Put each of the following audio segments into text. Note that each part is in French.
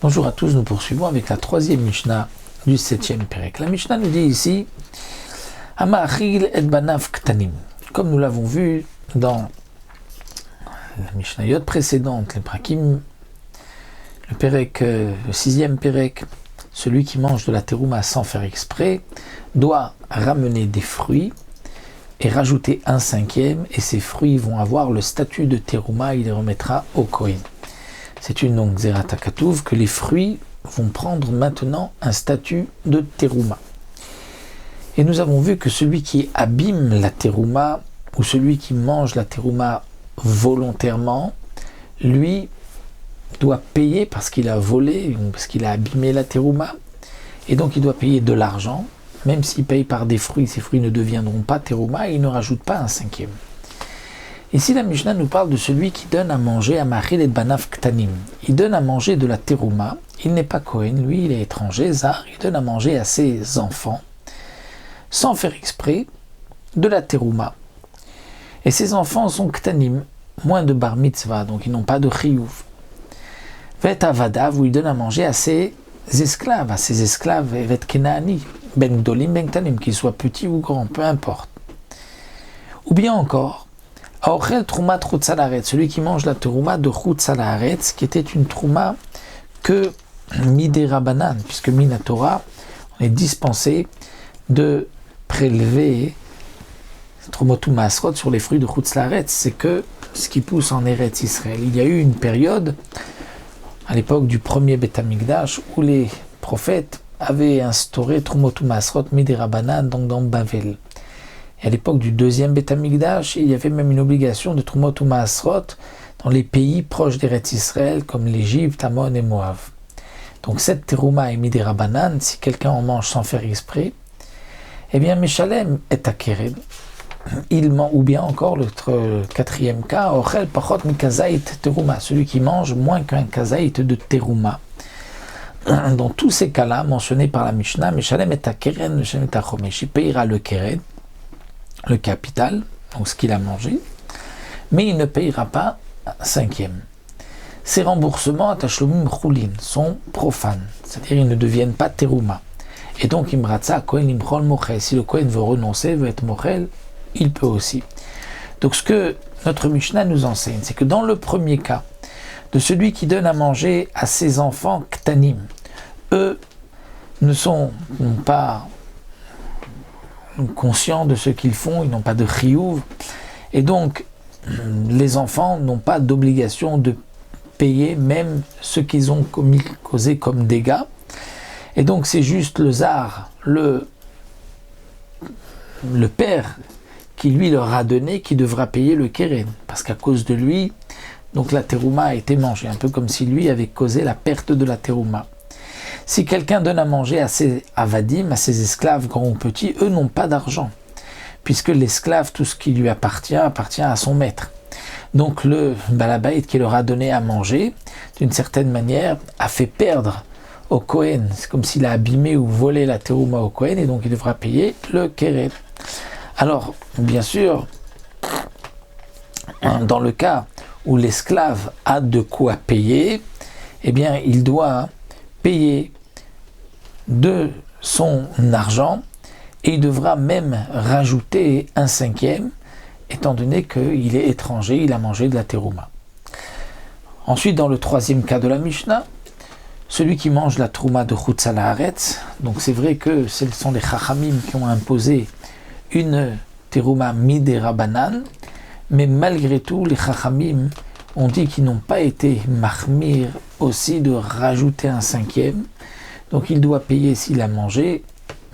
Bonjour à tous, nous poursuivons avec la troisième Mishnah du 7e Pérec. La Mishnah nous dit ici Ama'achil et banav ktanim. Comme nous l'avons vu dans la Mishnayot précédente, les Prakim, le Pérec, le 6e Pérec, celui qui mange de la terouma sans faire exprès, doit ramener des fruits et rajouter un cinquième, et ces fruits vont avoir le statut de terouma, il les remettra au Kohen. C'est une donc Zerata Katouv que les fruits vont prendre maintenant un statut de terouma. Et nous avons vu que celui qui abîme la terouma, ou celui qui mange la terouma volontairement, lui doit payer parce qu'il a volé, parce qu'il a abîmé la terouma, et donc il doit payer de l'argent. Même s'il paye par des fruits, ces fruits ne deviendront pas terouma et il ne rajoute pas un cinquième. Ici, la Mishnah nous parle de celui qui donne à manger à Machil et Banav Ktanim. Il donne à manger de la terouma. Il n'est pas Kohen, lui, il est étranger, Zar. Il donne à manger à ses enfants, sans faire exprès, de la terouma. Et ses enfants sont Ktanim, moins de bar mitzvah, donc ils n'ont pas de chiyuv. Vet avadav, où il donne à manger à ses esclaves, Vet kenaani, ben gdolim, ben ktanim, qu'ils soient petits ou grands, peu importe. Ou bien encore, Aochel Troumat Chutzalaretz, celui qui mange la terouma de Chutzalaretz, qui était une trouma que Midé Rabanan, puisque Minatora, on est dispensé de prélever Troumotu Masrot sur les fruits de Chutzalaretz, c'est que ce qui pousse en Eretz Israël. Il y a eu une période, à l'époque du premier Beth Amikdash, où les prophètes avaient instauré Troumotu Masrot Midé Rabanan, donc dans Bavel. Et à l'époque du deuxième Beth Amikdash, il y avait même une obligation de Trumot ou Maasrot dans les pays proches d'Eretz Israël, comme l'Égypte, Ammon et Moab. Donc cette terouma est midé rabanan, si quelqu'un en mange sans faire exprès, eh bien Meshalem est akeren. Ou bien encore le quatrième cas, Ochel pachot mikazait terouma, celui qui mange moins qu'un kazaït de terouma. Dans tous ces cas-là, mentionnés par la Mishnah, Meshalem est akeren, Meshalem est achomesh, il payera le keren, le capital, donc ce qu'il a mangé, mais il ne payera pas un cinquième. Ces remboursements à Tashlumim Choulin sont profanes, c'est-à-dire ils ne deviennent pas terouma. Et donc Imratza Kohen Imchol Mochel, si le Kohen veut renoncer, veut être Mochel, il peut aussi. Donc ce que notre Mishnah nous enseigne, c'est que dans le premier cas, de celui qui donne à manger à ses enfants Ktanim, eux n'ont pas conscients de ce qu'ils font, ils n'ont pas de chiyuv, et donc les enfants n'ont pas d'obligation de payer même ce qu'ils ont causé comme dégâts, et donc c'est juste le zar, le père qui lui leur a donné, qui devra payer le keren, parce qu'à cause de lui, donc la terouma a été mangée, un peu comme si lui avait causé la perte de la terouma. Si quelqu'un donne à manger à ses avadim, à ses esclaves grands ou petits, eux n'ont pas d'argent, puisque l'esclave, tout ce qui lui appartient à son maître. Donc le balabait qui leur a donné à manger, d'une certaine manière, a fait perdre au Kohen. C'est comme s'il a abîmé ou volé la terouma au Kohen, et donc il devra payer le keren. Alors, bien sûr, dans le cas où l'esclave a de quoi payer, eh bien, il doit payer de son argent, et il devra même rajouter un cinquième, étant donné qu'il est étranger, il a mangé de la terouma. Ensuite, dans le troisième cas de la Mishnah, celui qui mange la terouma de Chutzalaretz, donc c'est vrai que ce sont les Chachamim qui ont imposé une terouma midé rabanan, mais malgré tout, les Chachamim ont dit qu'ils n'ont pas été mahmir aussi de rajouter un cinquième, donc il doit payer s'il a mangé,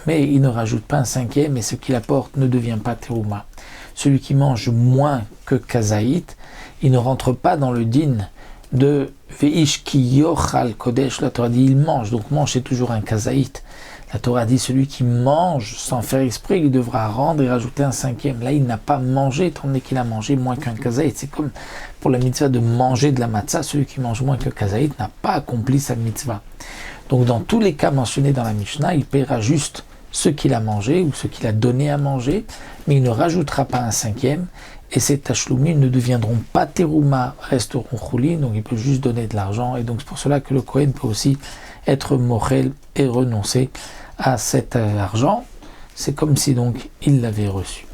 mais il ne rajoute pas un cinquième, et ce qu'il apporte ne devient pas terouma. Celui qui mange moins que kazaït, il ne rentre pas dans le din de veish ki yochal kodesh. La Torah dit il mange, donc mange c'est toujours un kazaït. La Torah dit celui qui mange sans faire exprès, il devra rendre et rajouter un cinquième. Là, il n'a pas mangé, étant donné qu'il a mangé moins qu'un kazaït. C'est comme pour la mitzvah de manger de la matzah, celui qui mange moins que kazaït n'a pas accompli sa mitzvah. Donc dans tous les cas mentionnés dans la Mishnah, il paiera juste ce qu'il a mangé ou ce qu'il a donné à manger, mais il ne rajoutera pas un cinquième, et ces tachloumim ne deviendront pas terouma, resteront choulin, donc il peut juste donner de l'argent, et donc c'est pour cela que le Kohen peut aussi être mochel et renoncer à cet argent, c'est comme si donc il l'avait reçu.